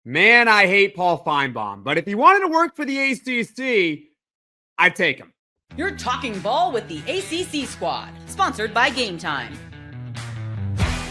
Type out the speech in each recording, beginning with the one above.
Man, I hate Paul Finebaum, but if he wanted to work for the ACC, I'd take him. You're talking ball with the ACC squad, sponsored by Game Time.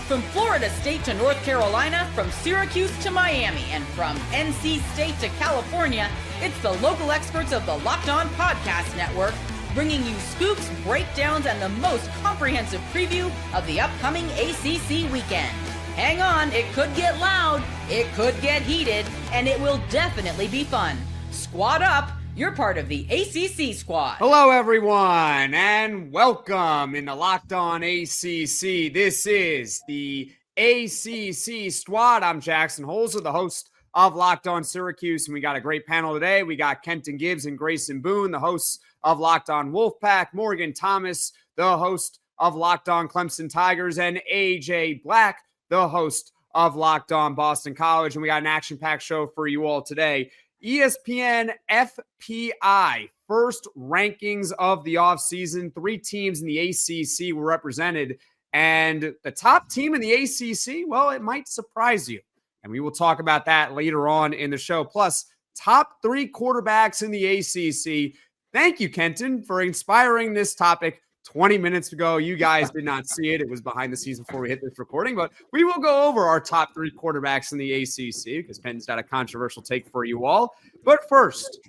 From Florida State to North Carolina, from Syracuse to Miami, and from NC State to California, it's the local experts of the Locked On Podcast Network, bringing you scoops, breakdowns, and the most comprehensive preview of the upcoming ACC weekend. Hang on, it could get loud, it could get heated, and it will definitely be fun. Squad up, you're part of the ACC squad. Hello, everyone, and welcome in the Locked On ACC. This is the ACC squad. I'm Jackson Holzer, the host of Locked On Syracuse, and we got a great panel today. We got Kenton Gibbs and Grayson Boone, the hosts of Locked On Wolfpack, Morgan Thomas, the host of Locked On Clemson Tigers, and AJ Black, the host of Locked On Boston College. And we got an action-packed show for you all today. ESPN FPI, first rankings of the offseason. 3 teams in the ACC were represented. And the top team in the ACC, well, it might surprise you. And we will talk about that later on in the show. Plus, top 3 quarterbacks in the ACC. Thank you, Kenton, for inspiring this topic 20 minutes ago. You guys did not see it. It was behind the scenes before we hit this recording, but we will go over our top 3 quarterbacks in the ACC because Kenton's got a controversial take for you all. But first,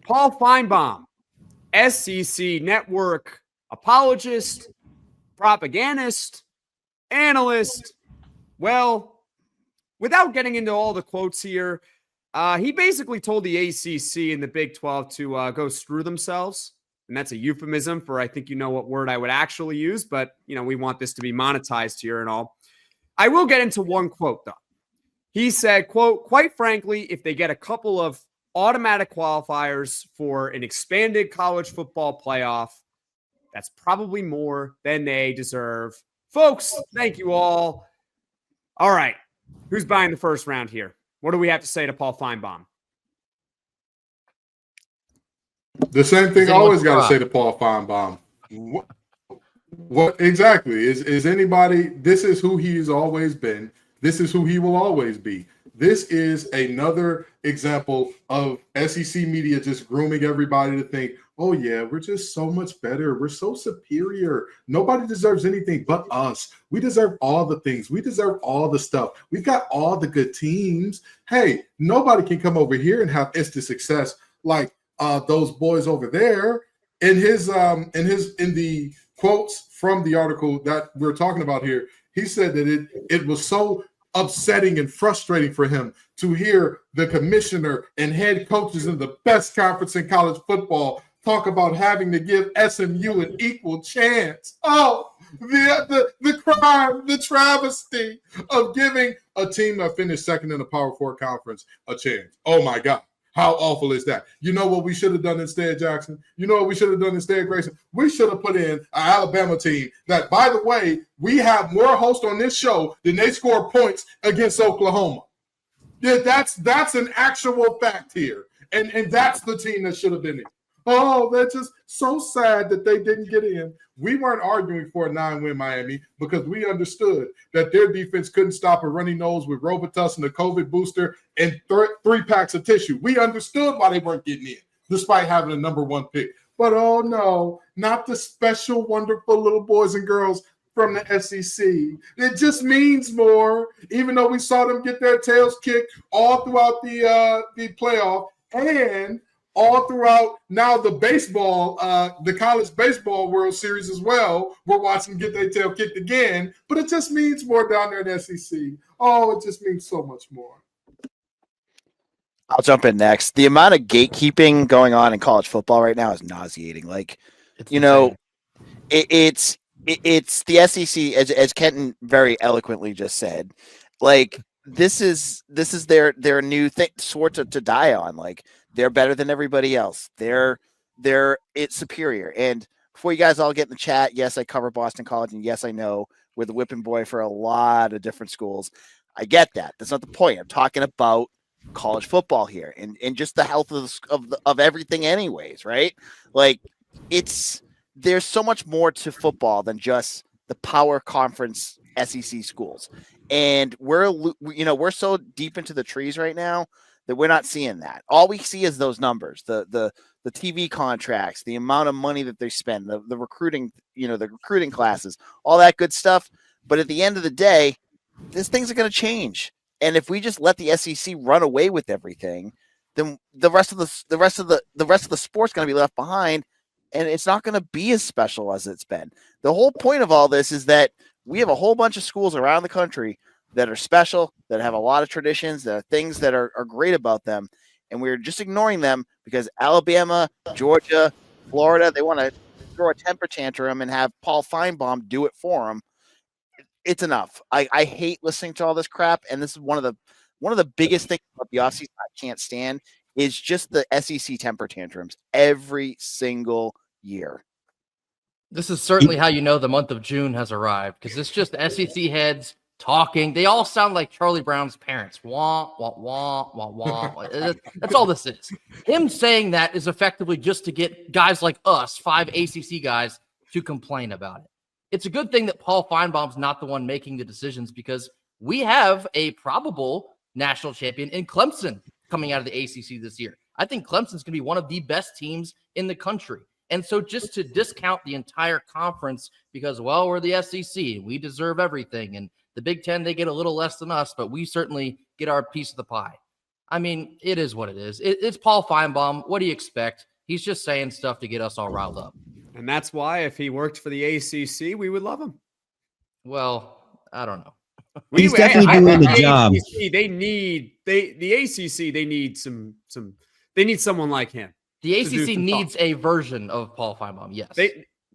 Paul Finebaum, SEC Network apologist, propagandist, analyst. Well, without getting into all the quotes here, he basically told the ACC and the Big 12 to go screw themselves. And that's a euphemism for, I think you know what word I would actually use, but, we want this to be monetized here and all. I will get into one quote, though. He said, quote, "Quite frankly, if they get a couple of automatic qualifiers for an expanded college football playoff, that's probably more than they deserve." Folks, thank you all. All right. Who's buying the first round here? What do we have to say to Paul Finebaum? The same thing I always got to say to Paul Finebaum. What exactly is anybody? This is who he's always been. This is who he will always be. This is another example of SEC media just grooming everybody to think, oh yeah, we're just so much better. We're so superior. Nobody deserves anything but us. We deserve all the things. We deserve all the stuff. We've got all the good teams. Hey, nobody can come over here and have instant success like those boys over there. In the quotes from the article that we're talking about here, he said that it was so upsetting and frustrating for him to hear the commissioner and head coaches in the best conference in college football talk about having to give SMU an equal chance. Oh, the crime, the travesty of giving a team that finished second in the Power 4 conference a chance. Oh my God. How awful is that? You know what we should have done instead, Jackson? You know what we should have done instead, Grayson? We should have put in an Alabama team that, by the way, we have more hosts on this show than they score points against Oklahoma. Yeah, that's an actual fact here. And that's the team that should have been in. Oh, they're just so sad that they didn't get in. We weren't arguing for a 9-win Miami because we understood that their defense couldn't stop a runny nose with Robitussin, a COVID booster, and 3 packs of tissue. We understood why they weren't getting in, despite having a number 1 pick. But oh no, not the special, wonderful little boys and girls from the SEC. It just means more, even though we saw them get their tails kicked all throughout the playoff and all throughout now the baseball, the college baseball World Series as well. We're watching them get their tail kicked again, but it just means more down there in SEC. Oh, it just means so much more. I'll jump in next. The amount of gatekeeping going on in college football right now is nauseating. Like, it's the SEC, as Kenton very eloquently just said. Like, this is their new thing, sword to die on. Like, they're better than everybody else. It's superior. And before you guys all get in the chat, yes, I cover Boston College, and yes, I know we're the whipping boy for a lot of different schools. I get that. That's not the point. I'm talking about college football here and just the health of everything anyways, right? Like, there's so much more to football than just the power conference SEC schools. And we're so deep into the trees right now that we're not seeing that. All we see is those numbers, the TV contracts, the amount of money that they spend, the recruiting, the recruiting classes, all that good stuff. But at the end of the day, these things are going to change. And if we just let the SEC run away with everything, then the rest of the sport's going to be left behind, and it's not going to be as special as it's been. The whole point of all this is that we have a whole bunch of schools around the country that are special, that have a lot of traditions, that are things that are great about them, and we're just ignoring them because Alabama, Georgia, Florida, they want to throw a temper tantrum and have Paul Finebaum do it for them. It's enough. I hate listening to all this crap, and this is one of the biggest things about the offseason I can't stand is just the SEC temper tantrums every single year. This is certainly how you know the month of June has arrived, because it's just SEC heads talking. They all sound like Charlie Brown's parents. Wah, wah, wah, wah, wah. That's all this is. Him saying that is effectively just to get guys like us, 5 ACC guys, to complain about it. It's a good thing that Paul Finebaum's not the one making the decisions, because we have a probable national champion in Clemson coming out of the ACC this year. I think Clemson's going to be one of the best teams in the country. And so just to discount the entire conference because, well, we're the SEC and we deserve everything. And the Big Ten, they get a little less than us, but we certainly get our piece of the pie. I mean, it is what it is. It's Paul Finebaum. What do you expect? He's just saying stuff to get us all riled up. And that's why if he worked for the ACC, we would love him. Well, I don't know. He's definitely doing the job. The ACC, they need someone like him. The ACC needs a version of Paul Finebaum, yes.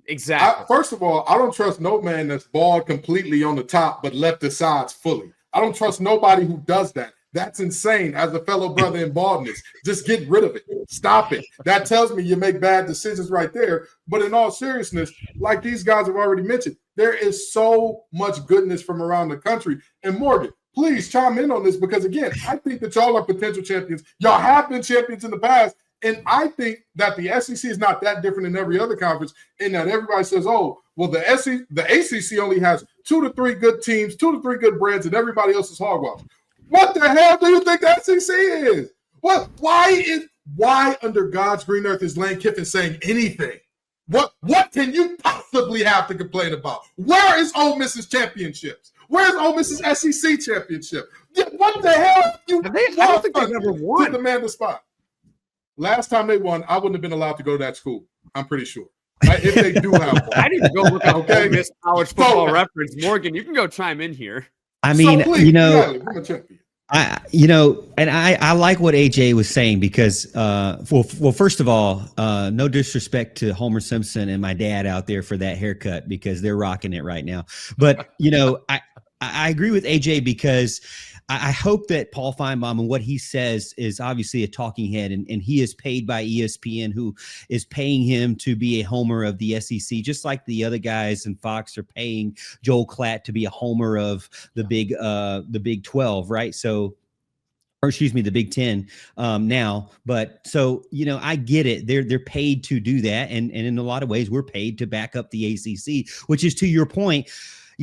Exactly. First of all, I don't trust no man that's bald completely on the top but left the sides fully. I don't trust nobody who does that. That's insane. As a fellow brother in baldness, just get rid of it. Stop it. That tells me you make bad decisions right there. But in all seriousness, like these guys have already mentioned, there is so much goodness from around the country. And Morgan, please chime in on this because, again, I think that y'all are potential champions. Y'all have been champions in the past. And I think that the SEC is not that different than every other conference in that everybody says, oh, well, the ACC only has 2 to 3 good teams, 2 to 3 good brands, and everybody else is hogwash. What the hell do you think the SEC is? What? Why under God's green earth is Lane Kiffin saying anything? What can you possibly have to complain about? Where is Ole Miss's championships? Where's Ole Miss's SEC championship? What the hell? I don't think they've ever won. To demand the spot. Last time they won, I wouldn't have been allowed to go to that school. I'm pretty sure. If they do have one. I need to go look at Ole Miss college football reference. Morgan, you can go chime in here. I mean, so please, I like what AJ was saying because, well, first of all, no disrespect to Homer Simpson and my dad out there for that haircut because they're rocking it right now. But, I agree with AJ because I hope that Paul Finebaum and what he says is obviously a talking head, and he is paid by ESPN, who is paying him to be a homer of the SEC, just like the other guys in Fox are paying Joel Klatt to be a homer of the Big 12, right? So, or excuse me, the Big 10 now. But so, I get it. They're paid to do that, and in a lot of ways, we're paid to back up the ACC, which is to your point.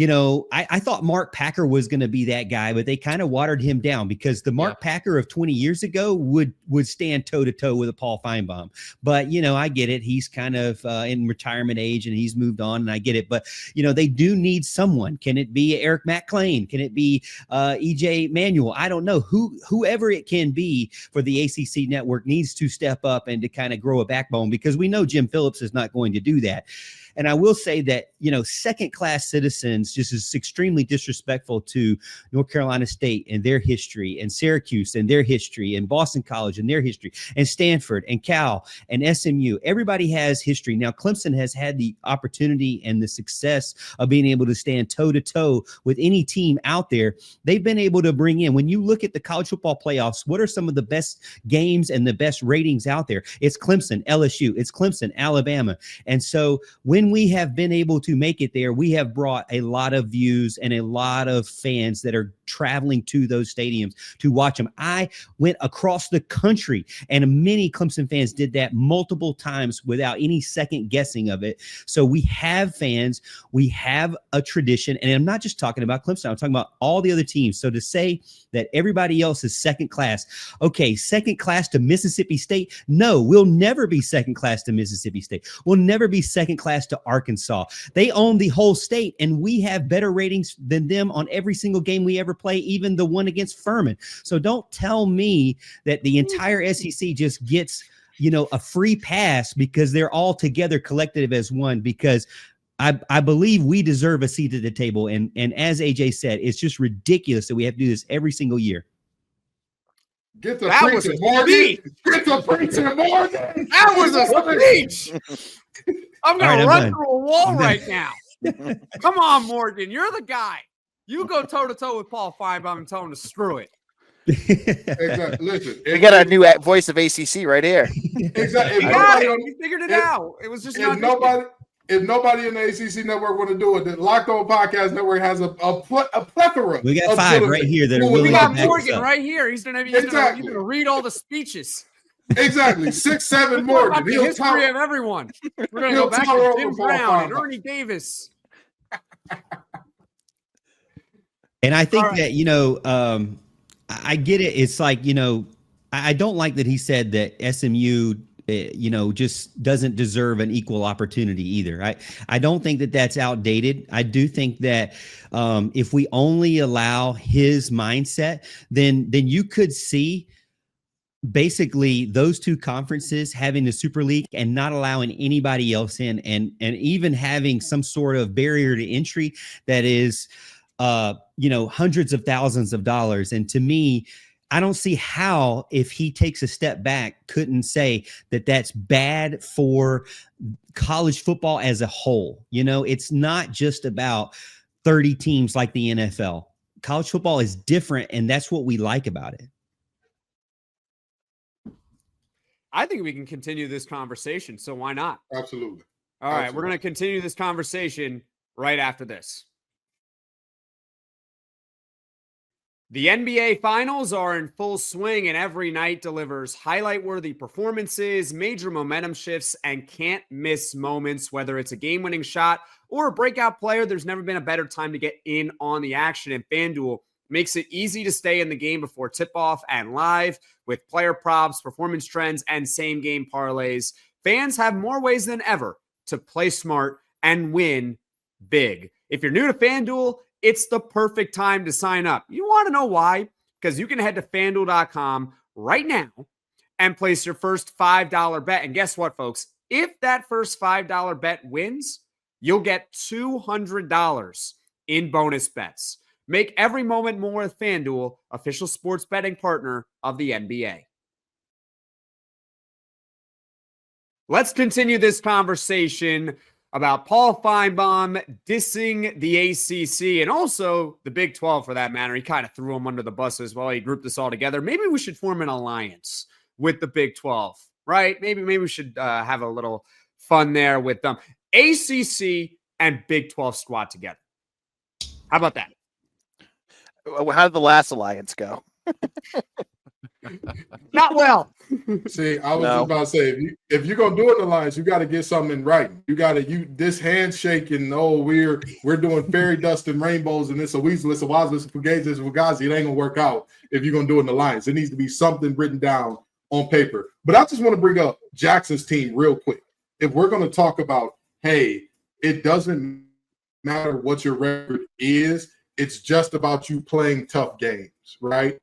I thought Mark Packer was going to be that guy, but they kind of watered him down because the Mark Packer of 20 years ago would stand toe to toe with a Paul Finebaum. But, I get it. He's kind of in retirement age and he's moved on, and I get it. But, they do need someone. Can it be Eric McClain? Can it be EJ Manuel? I don't know. Whoever it can be for the ACC network needs to step up and to kind of grow a backbone, because we know Jim Phillips is not going to do that. And I will say that, second-class citizens just is extremely disrespectful to North Carolina State and their history, and Syracuse and their history, and Boston College and their history, and Stanford and Cal and SMU. Everybody has history. Now, Clemson has had the opportunity and the success of being able to stand toe-to-toe with any team out there. They've been able to bring in, when you look at the college football playoffs, what are some of the best games and the best ratings out there? It's Clemson, LSU. It's Clemson, Alabama. And so when when we have been able to make it there, we have brought a lot of views and a lot of fans that are traveling to those stadiums to watch them. I went across the country, and many Clemson fans did that multiple times without any second guessing of it. So we have fans, we have a tradition, and I'm not just talking about Clemson, I'm talking about all the other teams. So to say that everybody else is second class, okay, second class to Mississippi State? No, we'll never be second class to Mississippi State. We'll never be second class to Arkansas. They own the whole state, and we have better ratings than them on every single game we ever play, even the one against Furman. So don't tell me that the entire SEC just gets, a free pass because they're all together collective as one, because I believe we deserve a seat at the table. And as AJ said, it's just ridiculous that we have to do this every single year. Get the preaching, Morgan. Get the preaching, Morgan. That was a speech. I'm going to run through a wall right now. Come on, Morgan. You're the guy. You go toe-to-toe with Paul Finebaum and tell him to screw it. Exactly. Listen, we got a new voice of ACC right here. Exactly. We figured it out. It was just if nobody in the ACC network want to do it, the Locked On Podcast Network has a plethora. We got 5 right here that are willing We to got back Morgan us up. right here. He's gonna read all the speeches. Exactly. 6'7" Morgan. The history of everyone. We're gonna go back to Jim Brown and Ernie Davis. And I think that, I get it. It's like, I don't like that he said that SMU, just doesn't deserve an equal opportunity either. I don't think that that's outdated. I do think that if we only allow his mindset, then you could see basically those two conferences having the Super League and not allowing anybody else in, and even having some sort of barrier to entry that is hundreds of thousands of dollars. And to me, I don't see how, if he takes a step back, couldn't say that that's bad for college football as a whole. It's not just about 30 teams like the NFL. College football is different, and that's what we like about it. I think we can continue this conversation, so why not? Absolutely. All right, we're going to continue this conversation right after this. The NBA Finals are in full swing, and every night delivers highlight-worthy performances, major momentum shifts, and can't-miss moments. Whether it's a game-winning shot or a breakout player, there's never been a better time to get in on the action, and FanDuel makes it easy to stay in the game before tip-off and live with player props, performance trends, and same-game parlays. Fans have more ways than ever to play smart and win big. If you're new to FanDuel, it's the perfect time to sign up. You want to know why? Because you can head to FanDuel.com right now and place your first $5 bet. And guess what, folks? If that first $5 bet wins, you'll get $200 in bonus bets. Make every moment more with FanDuel, official sports betting partner of the NBA. Let's continue this conversation about Paul Finebaum dissing the ACC and also the Big 12 for that matter. He kind of threw him under the bus as well. He grouped this all together. Maybe we should form an alliance with the Big 12, right? Maybe we should have a little fun there with them. ACC and Big 12 squad together. How about that? How did the last alliance go? Not well. See, I was just about to say, if you're gonna do an alliance, you got to get something in writing. You got to this handshake and we're doing fairy dust and rainbows and it's a weasel, it's a wazoo, it's a fugazi, it's a fugazi. It ain't gonna work out if you're gonna do an alliance. It needs to be something written down on paper. But I just want to bring up Jackson's team real quick. If we're gonna talk about, hey, it doesn't matter what your record is, it's just about you playing tough games, right?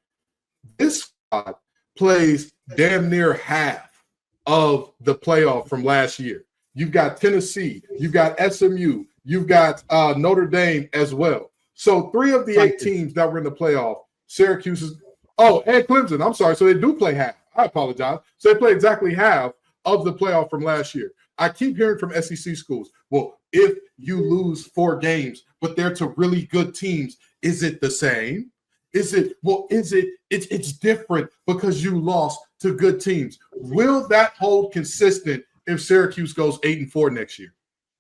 This squad plays damn near half of the playoff from last year. You've got Tennessee, you've got SMU, you've got Notre Dame as well. So 3 of the 8 teams that were in the playoff, Syracuse is, and Clemson, I'm sorry. So they do play half. I apologize. So they play exactly half of the playoff from last year. I keep hearing from SEC schools, well, if you lose 4 games, but they're to really good teams, is it the same? It's different because you lost to good teams. Will that hold consistent if Syracuse goes 8-4 next year?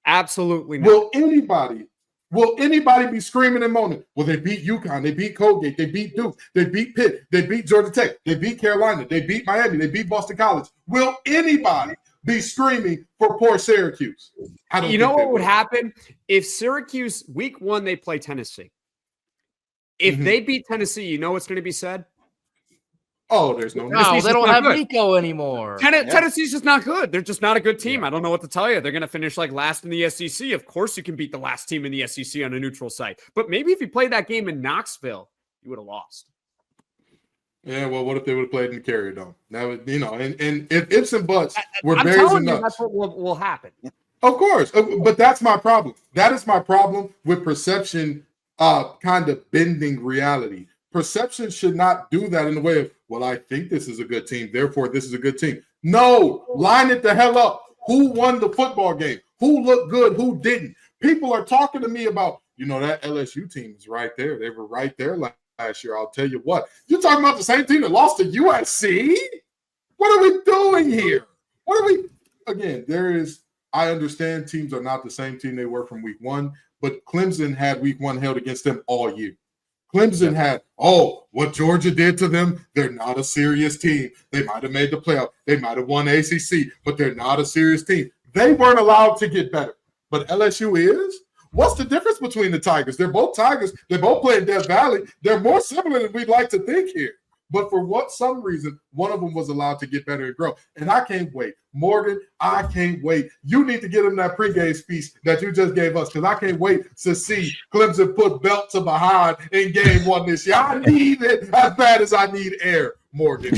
Absolutely not. Will anybody be screaming and moaning? Well, they beat UConn, they beat Colgate, they beat Duke, they beat Pitt, they beat Georgia Tech, they beat Carolina, they beat Miami, they beat Boston College. Will anybody be screaming for poor Syracuse? You know what would happen if Syracuse week 1 they play Tennessee? If they beat Tennessee, you know what's going to be said? Oh, there's no. No, they don't have Nico anymore. Tennessee's just not good. They're just not a good team. I don't know what to tell you. They're going to finish like last in the SEC. Of course, you can beat the last team in the SEC on a neutral site. But maybe if you played that game in Knoxville, you would have lost. Yeah, well, what if they would have played in the Carrier Dome? That would, and if ifs and buts were I'm berries telling and you, nuts. that's what will happen. Of course, but that's my problem. That is my problem with perception kind of bending reality. Perception should not do that in the way of, well, I think this is a good team, therefore this is a good team. No, line it the hell up. Who won the football game? Who looked good? Who didn't? People are talking to me about, that LSU team is right there. They were right there last year. I'll tell you what. You're talking about the same team that lost to USC? What are we doing here? Again, I understand teams are not the same team they were from week 1, but Clemson had week 1 held against them all year. Clemson had, what Georgia did to them, they're not a serious team. They might have made the playoff. They might have won ACC, but they're not a serious team. They weren't allowed to get better. But LSU is? What's the difference between the Tigers? They're both Tigers. They both play in Death Valley. They're more similar than we'd like to think here. But for some reason, one of them was allowed to get better and grow. And I can't wait. Morgan, I can't wait. You need to get him that pregame speech that you just gave us, because I can't wait to see Clemson put belt to behind in game 1 this year. I need it as bad as I need air, Morgan.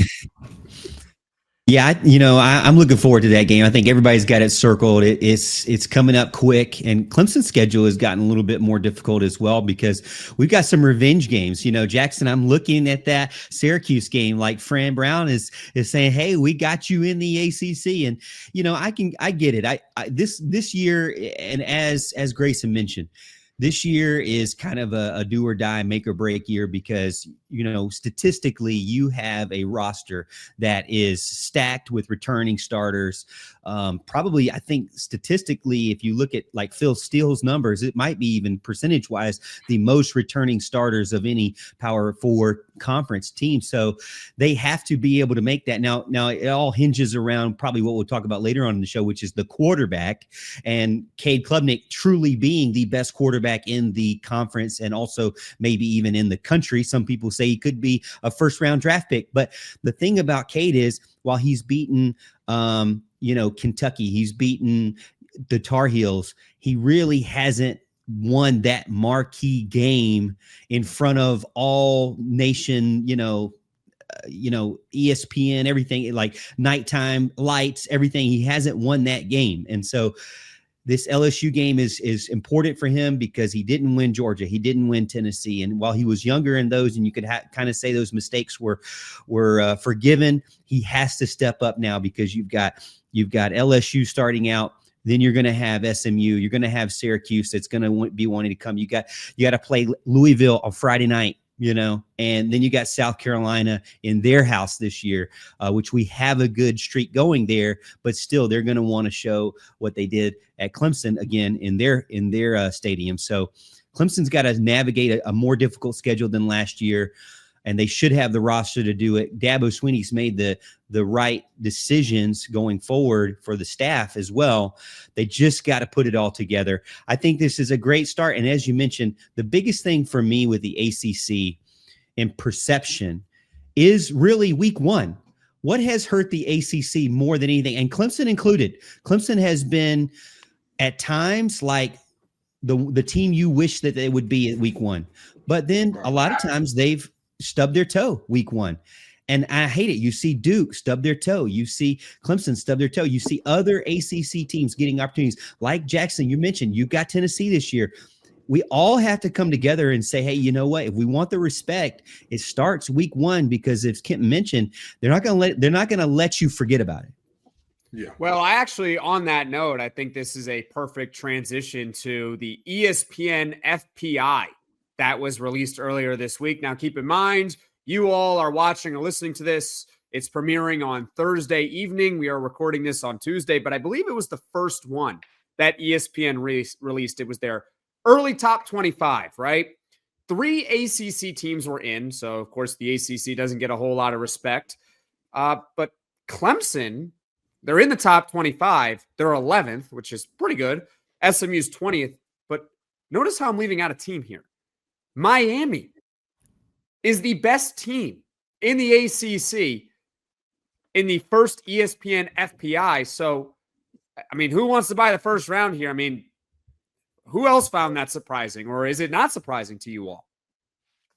Yeah, I'm looking forward to that game. I think everybody's got it circled. It's coming up quick, and Clemson's schedule has gotten a little bit more difficult as well because we've got some revenge games. Jackson, I'm looking at that Syracuse game. Like Fran Brown is saying, "Hey, we got you in the ACC," and I get it. This year, and as Grayson mentioned, this year is kind of a do or die, make or break year because, statistically, you have a roster that is stacked with returning starters. Probably, I think statistically, if you look at like Phil Steele's numbers, it might be even percentage wise, the most returning starters of any Power 4 conference team. So they have to be able to make that. Now it all hinges around probably what we'll talk about later on in the show, which is the quarterback, and Cade Klubnik truly being the best quarterback in the conference and also maybe even in the country. Some people say he could be a first-round draft pick. But the thing about Cade is, while he's beaten, Kentucky, he's beaten the Tar Heels, he really hasn't won that marquee game in front of all nation, ESPN, everything, like nighttime lights, everything. He hasn't won that game. And so this LSU game is important for him because he didn't win Georgia. He didn't win Tennessee. And while he was younger in those, and you could kind of say those mistakes were forgiven, he has to step up now because you've got LSU starting out. Then you're going to have SMU. You're going to have Syracuse that's going to be wanting to come. You got to play Louisville on Friday night, and then you got South Carolina in their house this year, which we have a good streak going there. But still, they're going to want to show what they did at Clemson again in their stadium. So Clemson's got to navigate a more difficult schedule than last year. And they should have the roster to do it. Dabo Swinney's made the right decisions going forward for the staff as well. They just got to put it all together. I think this is a great start. And as you mentioned, the biggest thing for me with the ACC in perception is really week 1. What has hurt the ACC more than anything, and Clemson included? Clemson has been at times like the team you wish that they would be at week 1. But then a lot of times they've stubbed their toe week 1. And I hate it. You see Duke stub their toe. You see Clemson stub their toe. You see other ACC teams getting opportunities. Like Jackson, you mentioned, you've got Tennessee this year. We all have to come together and say, hey, you know what? If we want the respect, it starts week 1 because, as Kenton mentioned, they're not going to let you forget about it. Yeah. Well, on that note, I think this is a perfect transition to the ESPN FPI that was released earlier this week. Now, keep in mind, you all are watching or listening to this. It's premiering on Thursday evening. We are recording this on Tuesday, but I believe it was the first one that ESPN released. It was their early top 25, right? 3 ACC teams were in. So, of course, the ACC doesn't get a whole lot of respect. But Clemson, they're in the top 25. They're 11th, which is pretty good. SMU's 20th. But notice how I'm leaving out a team here. Miami is the best team in the ACC in the first ESPN FPI. So, I mean, who wants to buy the first round here? I mean, who else found that surprising, or is it not surprising to you all?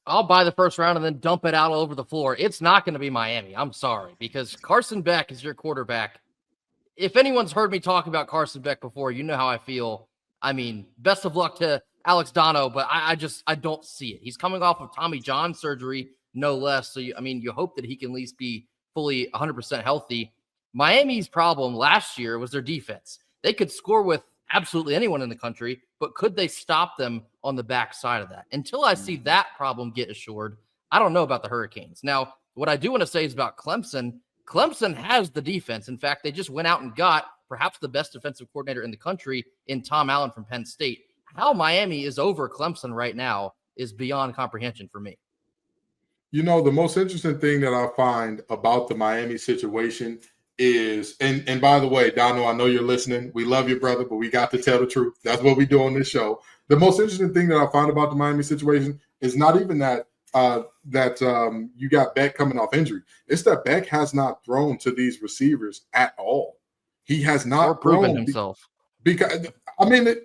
I'll buy the first round and then dump it out all over the floor. It's not going to be Miami. I'm sorry, because Carson Beck is your quarterback. If anyone's heard me talk about Carson Beck before, you know how I feel. I mean, best of luck to Alex Dono, but I don't see it. He's coming off of Tommy John surgery, no less. So, you hope that he can at least be fully 100% healthy. Miami's problem last year was their defense. They could score with absolutely anyone in the country, but could they stop them on the backside of that? Until I see that problem get assured, I don't know about the Hurricanes. Now, what I do want to say is about Clemson. Clemson has the defense. In fact, they just went out and got perhaps the best defensive coordinator in the country in Tom Allen from Penn State. How Miami is over Clemson right now is beyond comprehension for me. The most interesting thing that I find about the Miami situation is, and by the way, Dono, I know you're listening. We love you, brother, but we got to tell the truth. That's what we do on this show. The most interesting thing that I find about the Miami situation is not even that you got Beck coming off injury. It's that Beck has not thrown to these receivers at all. He has not proven himself. Because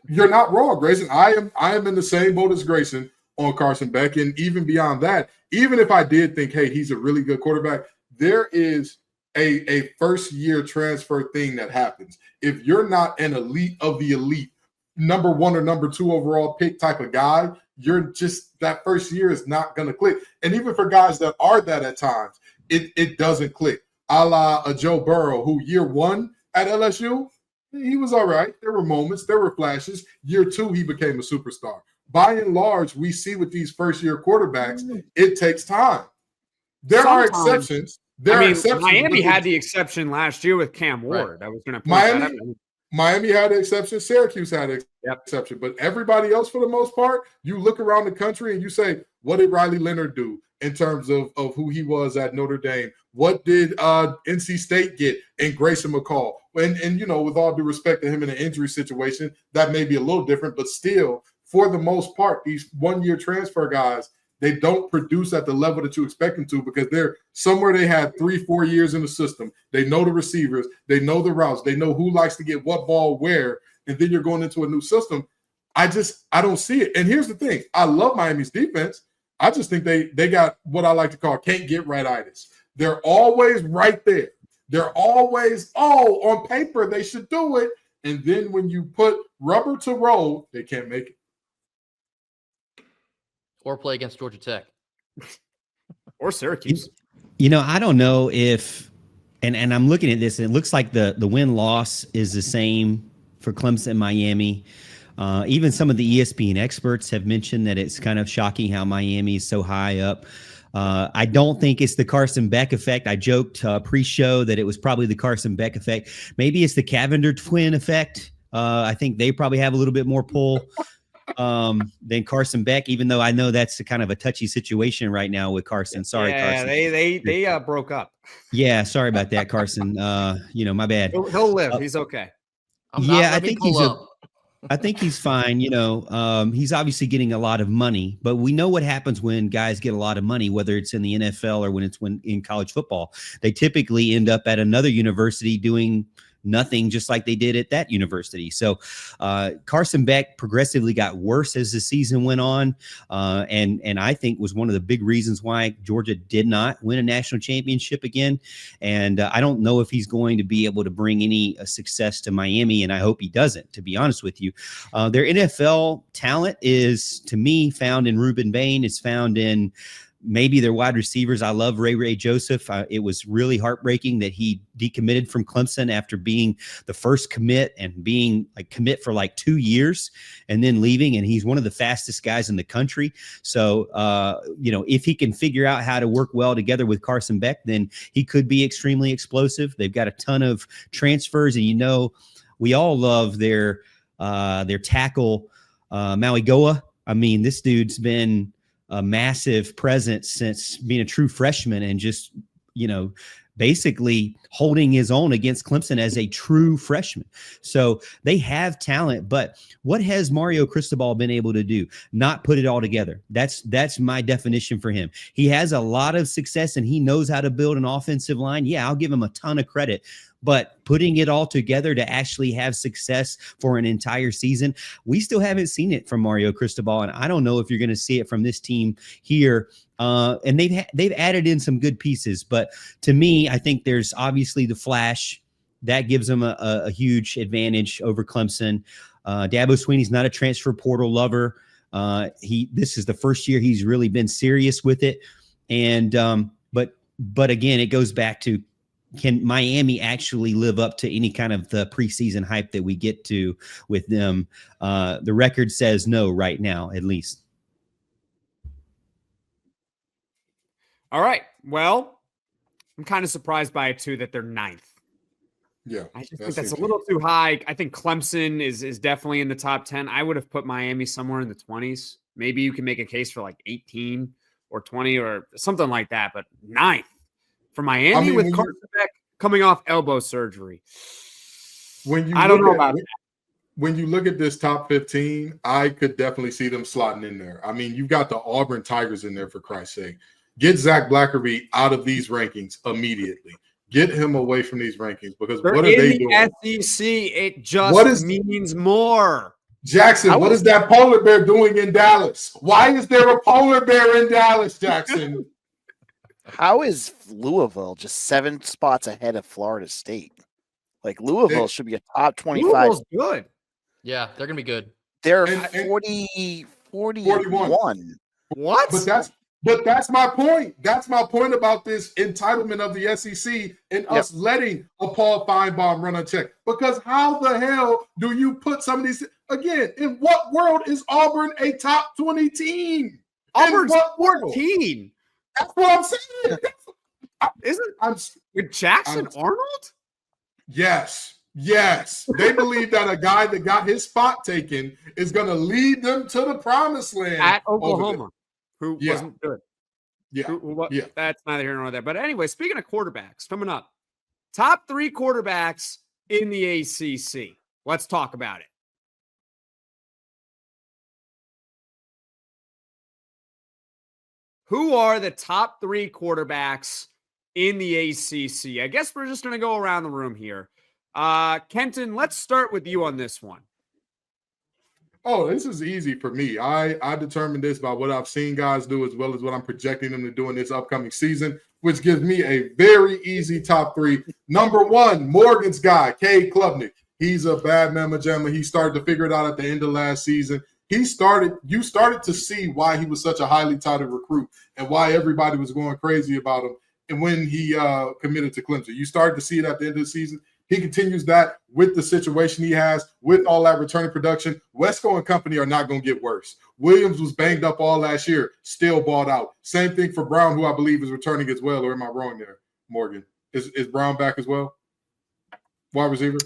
you're not wrong, Grayson. I am in the same boat as Grayson on Carson Beck, and even beyond that, even if I did think, hey, he's a really good quarterback, there is a first-year transfer thing that happens. If you're not an elite of the elite, number 1 or number 2 overall pick type of guy, you're just, that first year is not going to click. And even for guys that are that at times, it doesn't click. A la a Joe Burrow, who year 1 at LSU, he was all right. There were moments, there were flashes. Year 2, he became a superstar. By and large, we see with these first-year quarterbacks, it takes time. There are exceptions. Miami had the exception last year with Cam Ward. Right. I was going to point that out. Miami had an exception. Syracuse had an exception. But everybody else, for the most part, you look around the country and you say, what did Riley Leonard do in terms of who he was at Notre Dame? What did NC State get in Grayson McCall? And with all due respect to him in an injury situation, that may be a little different. But still, for the most part, these one-year transfer guys, they don't produce at the level that you expect them to, because they're somewhere they had 3-4 years in the system. They know the receivers, they know the routes, they know who likes to get what ball where, and then you're going into a new system. I don't see it. And here's the thing. I love Miami's defense. I just think they got what I like to call can't get right-itis. They're always right there. They're always, on paper, they should do it. And then when you put rubber to road, they can't make it. Or play against Georgia Tech. Or Syracuse. I don't know if, and I'm looking at this, and it looks like the win-loss is the same for Clemson and Miami. Even some of the ESPN experts have mentioned that it's kind of shocking how Miami is so high up. I don't think it's the Carson Beck effect. I joked pre-show that it was probably the Carson Beck effect. Maybe it's the Cavender twin effect. I think they probably have a little bit more pull than Carson Beck, even though I know that's kind of a touchy situation right now with Carson. Sorry, Carson. They broke up. Yeah, sorry about that, Carson. My bad. He'll live. He's okay. I think he's fine. He's obviously getting a lot of money, but we know what happens when guys get a lot of money, whether it's in the NFL or when it's in college football. They typically end up at another university doing nothing, just like they did at that university. So Carson Beck progressively got worse as the season went on, and I think was one of the big reasons why Georgia did not win a national championship again. And I don't know if he's going to be able to bring any success to Miami, and I hope he doesn't, to be honest with you. Their NFL talent is, to me, found in Reuben Bain. It's found in maybe their wide receivers. I love Ray Joseph. It was really heartbreaking that he decommitted from Clemson after being the first commit and being commit for 2 years and then leaving. And he's one of the fastest guys in the country. So, if he can figure out how to work well together with Carson Beck, then he could be extremely explosive. They've got a ton of transfers, and we all love their Their tackle, Maui Goa. I mean, this dude's been a massive presence since being a true freshman and just, basically holding his own against Clemson as a true freshman. So they have talent, but what has Mario Cristobal been able to do? Not put it all together. That's my definition for him. He has a lot of success and he knows how to build an offensive line. Yeah, I'll give him a ton of credit, but putting it all together to actually have success for an entire season, we still haven't seen it from Mario Cristobal. And I don't know if you're going to see it from this team here. And they've added in some good pieces, but to me, I think there's obviously the flash that gives them a huge advantage over Clemson. Dabo Swinney's not a transfer portal lover. This is the first year he's really been serious with it. And but again, it goes back to, can Miami actually live up to any kind of the preseason hype that we get to with them? The record says no right now, at least. All right. Well, I'm kind of surprised by it too that they're 9th. Yeah, I just think that's a little too high. I think Clemson is definitely in the top 10. I would have put Miami somewhere in the 20s. Maybe you can make a case for like 18 or 20 or something like that, but 9th for Miami with Carson Beck coming off elbow surgery. I don't know about that. When you look at this top 15, I could definitely see them slotting in there. I mean, you've got the Auburn Tigers in there, for Christ's sake. Get Zach Blackerby out of these rankings immediately. Get him away from these rankings because what are they doing? SEC, it just means more. Jackson, what is that polar bear doing in Dallas? Why is there a polar bear in Dallas, Jackson? How is Louisville just 7 spots ahead of Florida State? Like, Louisville should be a top 25. Louisville's good. Yeah, they're going to be good. They're 41. What? But that's my point. That's my point about this entitlement of the SEC and us letting a Paul Finebaum run unchecked. Because how the hell do you put some of these – again, in what world is Auburn a top 20 team? Auburn's 14. That's what I'm saying. With Jackson Arnold? Yes. They believe that a guy that got his spot taken is going to lead them to the promised land. At Oklahoma. Who wasn't good. Yeah. That's neither here nor there. But anyway, speaking of quarterbacks, coming up, top 3 quarterbacks in the ACC. Let's talk about it. Who are the top 3 quarterbacks in the ACC? I guess we're just going to go around the room here. Kenton, let's start with you on this one. Oh, this is easy for me. I determined this by what I've seen guys do as well as what I'm projecting them to do in this upcoming season, which gives me a very easy top 3. Number 1, Morgan's guy, Cade Klubnik. He's a bad mamma jamma. He started to figure it out at the end of last season. You started to see why he was such a highly touted recruit and why everybody was going crazy about him. And when he committed to Clemson, you started to see it at the end of the season. He continues that with the situation he has, with all that returning production. Wesco and company are not going to get worse. Williams was banged up all last year, still balled out. Same thing for Brown, who I believe is returning as well. Or am I wrong there, Morgan? Is Brown back as well? Wide receiver?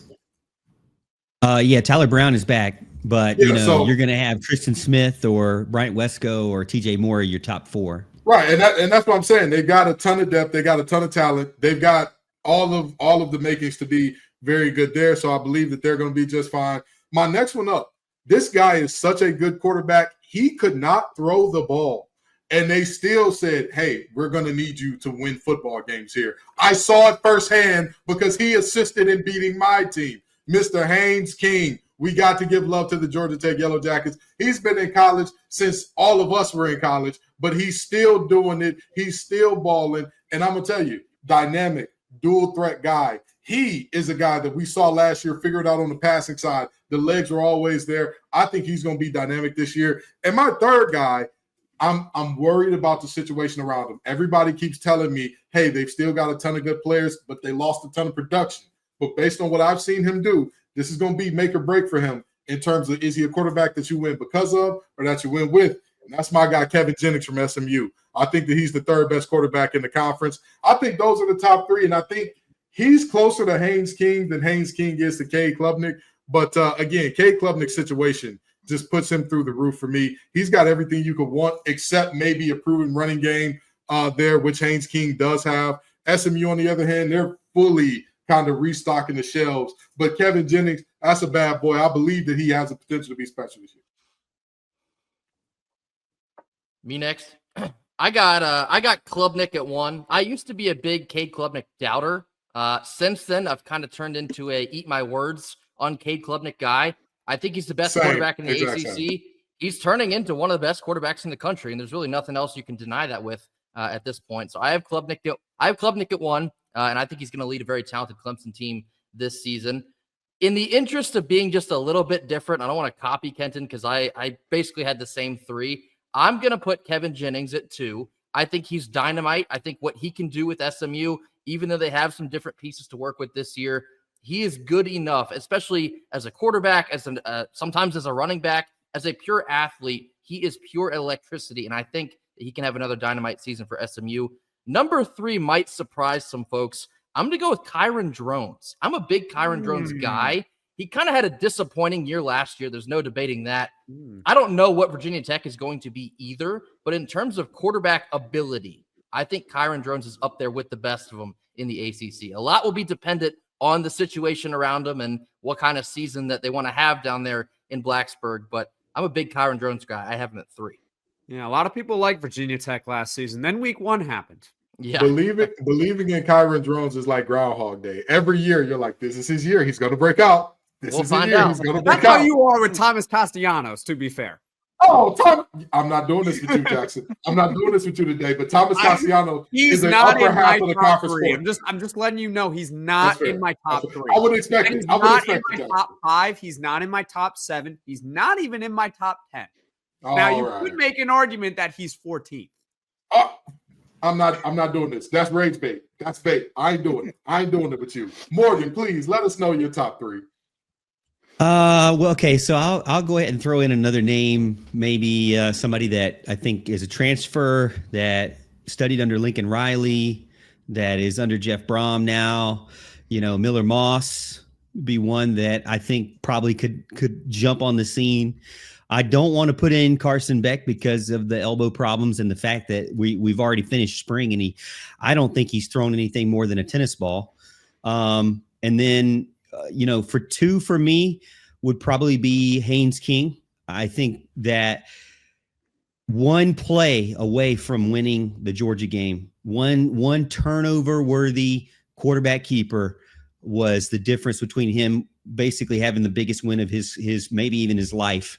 Tyler Brown is back, but you're going to have Tristan Smith or Bryant Wesco or TJ Moore your top 4. Right, and that's what I'm saying. They've got a ton of depth. They got a ton of talent. They've got all of the makings to be very good there. So I believe that they're going to be just fine. My next one up, this guy is such a good quarterback. He could not throw the ball. And they still said, hey, we're going to need you to win football games here. I saw it firsthand because he assisted in beating my team. Mr. Haynes King. We got to give love to the Georgia Tech Yellow Jackets. He's been in college since all of us were in college, but he's still doing it. He's still balling. And I'm going to tell you, dynamic, dual threat guy. He is a guy that we saw last year, figure it out on the passing side. The legs were always there. I think he's going to be dynamic this year. And my third guy, I'm worried about the situation around him. Everybody keeps telling me, hey, they've still got a ton of good players, but they lost a ton of production. But based on what I've seen him do, this is going to be make or break for him in terms of, is he a quarterback that you win because of or that you win with? And that's my guy, Kevin Jennings from SMU. I think that he's the 3rd best quarterback in the conference. I think those are the top 3, and I think he's closer to Haynes King than Haynes King is to Cade Klubnik. But again, Cade Klubnik's situation just puts him through the roof for me. He's got everything you could want except maybe a proven running game there, which Haynes King does have. SMU, on the other hand, they're fully kind of restocking the shelves. But Kevin Jennings, that's a bad boy. I believe that he has the potential to be special this year. Me next. I got Klubnik at 1. I used to be a big Cade Klubnik doubter. Since then, I've kind of turned into a eat my words on Cade Klubnik guy. I think he's the best quarterback in the ACC. He's turning into one of the best quarterbacks in the country, and there's really nothing else you can deny that with at this point. So I have Klubnik at 1, and I think he's going to lead a very talented Clemson team this season. In the interest of being just a little bit different, I don't want to copy Kenton because I basically had the same 3. I'm going to put Kevin Jennings at 2. I think he's dynamite. I think what he can do with SMU, even though they have some different pieces to work with this year, he is good enough, especially as a quarterback, as sometimes as a running back, as a pure athlete. He is pure electricity, and I think that he can have another dynamite season for SMU. Number 3 might surprise some folks. I'm going to go with Kyron Drones. I'm a big Kyron Drones guy. He kind of had a disappointing year last year. There's no debating that. I don't know what Virginia Tech is going to be either, but in terms of quarterback ability, I think Kyron Drones is up there with the best of them in the ACC. A lot will be dependent on the situation around him and what kind of season that they want to have down there in Blacksburg, but I'm a big Kyron Drones guy. I have him at 3. Yeah, a lot of people like Virginia Tech last season. Then week 1 happened. Yeah. Believing in Kyron Drones is like Groundhog Day. Every year you're like, this is his year. He's going to break out. We'll find out. He's going to break out. That's how you are with Thomas Castellanos, to be fair. Oh, Tom! I'm not doing this with you, Jackson. I'm not doing this with you today. But Thomas Castellanos is the upper half of the conference. I'm just letting you know he's not in my top 3. I would expect it. I would expect it. He's not in my top 5. He's not in my top 7. He's not even in my top 10. Now you could make an argument that he's 14th. I'm not doing this. That's rage bait. That's bait. I ain't doing it. I ain't doing it with you. Morgan, please let us know your top 3. Well, okay, so I'll go ahead and throw in another name, maybe somebody that I think is a transfer that studied under Lincoln Riley, that is under Jeff Brohm now. Miller Moss would be one that I think probably could jump on the scene. I don't want to put in Carson Beck because of the elbow problems and the fact that we've already finished spring and I don't think he's thrown anything more than a tennis ball. And then for 2 for me would probably be Haynes King. I think that one play away from winning the Georgia game, one turnover worthy quarterback keeper was the difference between him basically having the biggest win of his maybe even his life.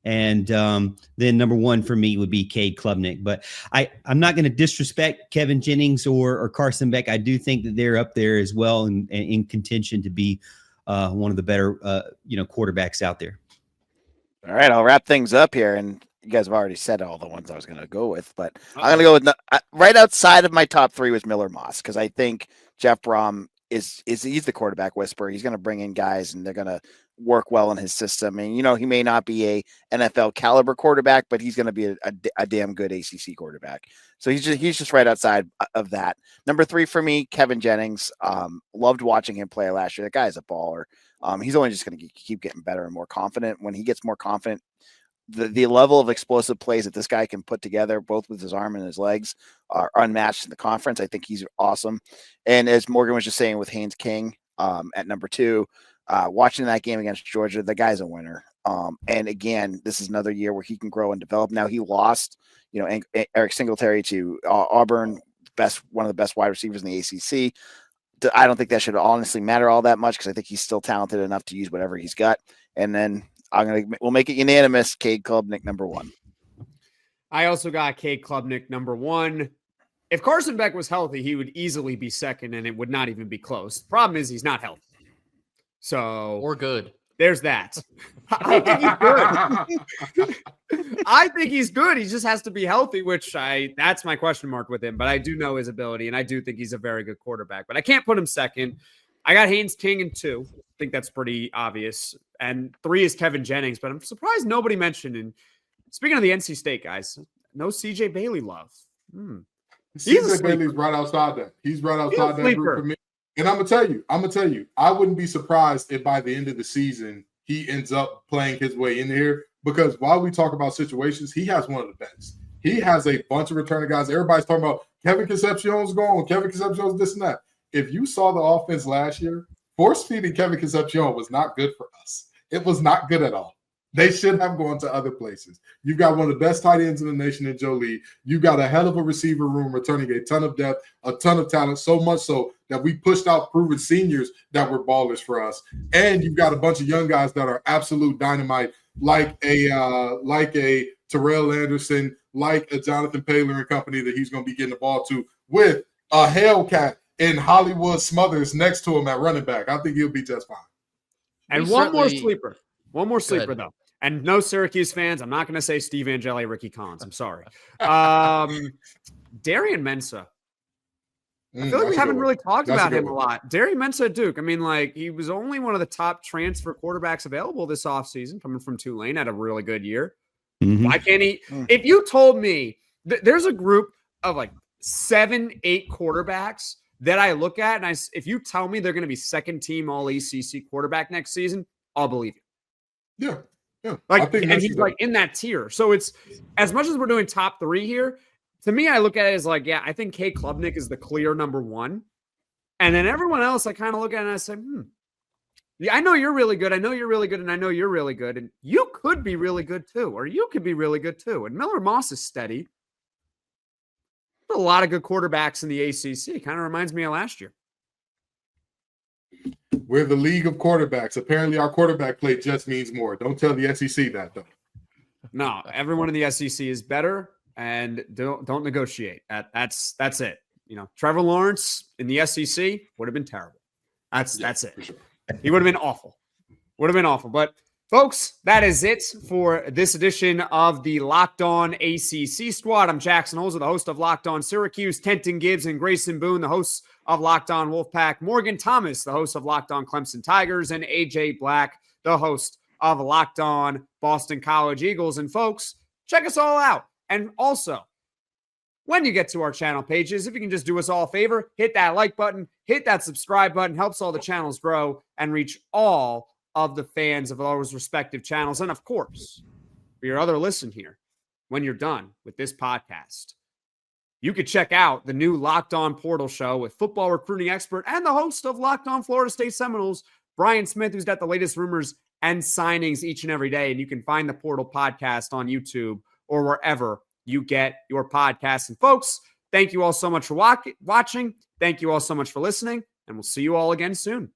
And then number 1 for me would be Cade Klubnik. But I'm not going to disrespect Kevin Jennings or Carson Beck. I do think that they're up there as well and in contention to be one of the better quarterbacks out there. All right, I'll wrap things up here. And you guys have already said all the ones I was going to go with. But I'm going to go with right outside of my top 3 was Miller Moss because I think Jeff Brohm he's the quarterback whisperer. He's going to bring in guys and they're going to work well in his system. And, he may not be a NFL caliber quarterback, but he's going to be a damn good ACC quarterback. So he's just right outside of that. Number 3 for me, Kevin Jennings. Loved watching him play last year. That guy's a baller. He's only just going to keep getting better and more confident. When he gets more confident, the level of explosive plays that this guy can put together, both with his arm and his legs, are unmatched in the conference. I think he's awesome. And as Morgan was just saying with Haynes King at number 2, watching that game against Georgia, the guy's a winner. And again, this is another year where he can grow and develop. Now he lost, Eric Singletary to Auburn, one of the best wide receivers in the ACC. I don't think that should honestly matter all that much because I think he's still talented enough to use whatever he's got. And then we'll make it unanimous. Cade Klubnik, number 1. I also got Cade Klubnik, number 1. If Carson Beck was healthy, he would easily be second, and it would not even be close. The problem is he's not healthy. So or good. There's that. I think he's good. I think he's good. He just has to be healthy, that's my question mark with him. But I do know his ability, and I do think he's a very good quarterback. But I can't put him second. I got Haynes King in 2. I think that's pretty obvious. And 3 is Kevin Jennings. But I'm surprised nobody mentioned. And speaking of the NC State guys, no CJ Bailey love. CJ Bailey's right outside that. He's right outside that group for me. And I'm gonna tell you, I wouldn't be surprised if by the end of the season he ends up playing his way in here, because while we talk about situations, he has one of the best. He has a bunch of returning guys. Everybody's talking about Kevin Concepcion's going, Kevin Concepcion's this and that. If you saw the offense last year, force feeding Kevin Concepcion was not good for us. It was not good at all. They should have gone to other places. You've got one of the best tight ends in the nation in Jolie. You've got a hell of a receiver room returning a ton of depth, a ton of talent, so much so that we pushed out proven seniors that were ballers for us. And you've got a bunch of young guys that are absolute dynamite, like a Terrell Anderson, like a Jonathan Paylor and company that he's going to be getting the ball to, with a Hellcat in Hollywood Smothers next to him at running back. I think he'll be just fine. And one more sleeper, though. And no Syracuse fans, I'm not going to say Steve Angeli, Ricky Collins. I'm sorry. Darian Mensah. I feel like we haven't really talked about him a lot. Darian Mensah at Duke. I mean, like, he was only one of the top transfer quarterbacks available this offseason, coming from Tulane, had a really good year. Mm-hmm. Why can't he? If you told me there's a group of like 7-8 quarterbacks that I look at, and if you tell me they're going to be second team all ACC quarterback next season, I'll believe you. Yeah. Yeah. Like, and he's like in that tier. So it's, as much as we're doing top 3 here, to me, I look at it as like, yeah, I think Cade Klubnik is the clear number 1. And then everyone else, I kind of look at it and I say, yeah, I know you're really good. I know you're really good. And I know you're really good. And you could be really good too. Or you could be really good too. And Miller Moss is steady. A lot of good quarterbacks in the ACC. Kind of reminds me of last year. We're the league of quarterbacks. Apparently, our quarterback play just means more. Don't tell the SEC that, though. No, everyone in the SEC is better, and don't negotiate. That's it. You know, Trevor Lawrence in the SEC would have been terrible. That's it. For sure. He would have been awful. But folks, that is it for this edition of the Locked On ACC Squad. I'm Jackson Holzer, the host of Locked On Syracuse. Kenton Gibbs and Grayson Boone, the hosts of Locked On Wolfpack. Morgan Thomas, the host of Locked On Clemson Tigers. And AJ Black, the host of Locked On Boston College Eagles. And folks, check us all out. And also, when you get to our channel pages, if you can just do us all a favor, hit that like button, hit that subscribe button, helps all the channels grow and reach all of the fans of those respective channels. And of course, for your other listen here, when you're done with this podcast, you could check out the new Locked On Portal show with football recruiting expert and the host of Locked On Florida State Seminoles, Brian Smith, who's got the latest rumors and signings each and every day. And you can find the Portal podcast on YouTube or wherever you get your podcasts. And folks, thank you all so much for watching. Thank you all so much for listening, and we'll see you all again soon.